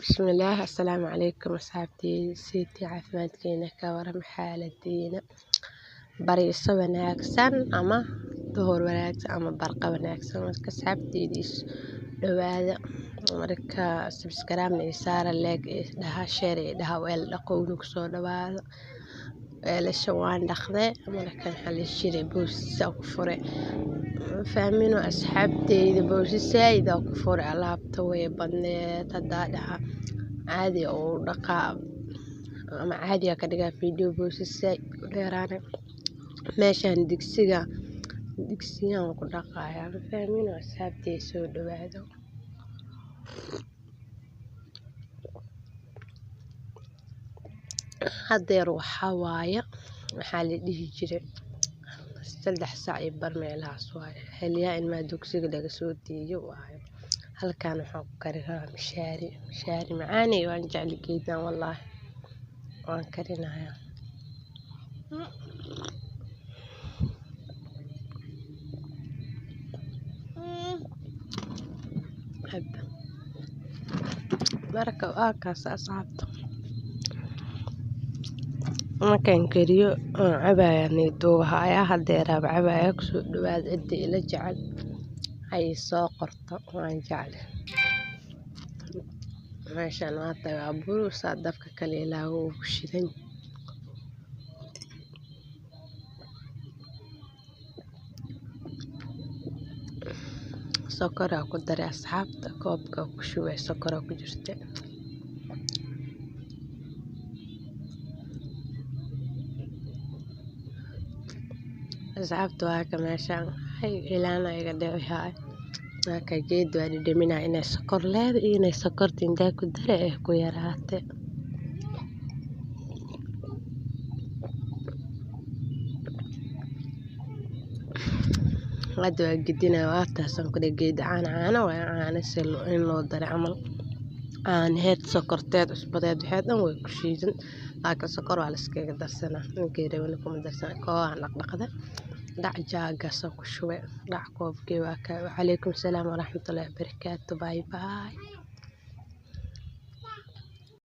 بسم الله السلام عليكم أصحابتي سيتي عافمادكينا كورم حالدينا بريسو wanaagsan ama duhur wanaagsan ama barqa wanaagsan marka asxaabteydiis dhawaada marka subscribe iyo saara like iyo dhaha share iyo dhaha weel dhaqowna ku soo dhawaada weelasha waan dhaqday marka xal shiray boosisa ku furay fahmino asxaabteyda boosisa ida ku furay alaabta way badneed hadaa dhaha caadi oo dhaqa ama caadi ka dhiga video boosisa dheeraana meeshan digsigan ku dhaqaya fahmino asxaabtey soo dhawaado hadeer waxa waaye waxa la dhihi jiray 3 saac iyo bar meelahaas waaye xiliya in ma dugsiga laga soo diiyo waaye halkaan waxa ku karinayaa mishaari macaan iyo waan jecel geedan wallahi waan karinayaa marka waa kaas asxaabta markaan kariyo cabayaan duubaha hadeer cabaya ku soo dhawaad cidii ila jecel ay soo qorto waan jecel meeshan waa tagaa burusa dabka kale ilaahu ku shidan sokora ku daray asxaabta koobka ku shubay sokora ku jirta asxaabta waa ka meeshan ay ilaana iga dhawahay ka geed waa dhimina inay sokor leedo inay sokorta inta ku daray ku yaraatay hadda waa gidina waa taasan ku geed caana waa caana silo in loo daray amal aan heed sokorteed cusbadeed waxaan way ku shiidan laakiin sokor waa la iskaga darsana ninkii rabana kuma darsana koo aan dhaqda dhac jaaga soo ku shubay dhac koobkii waa ka calaykum salaam waraxmatullaahi wabarakaatuh bye bye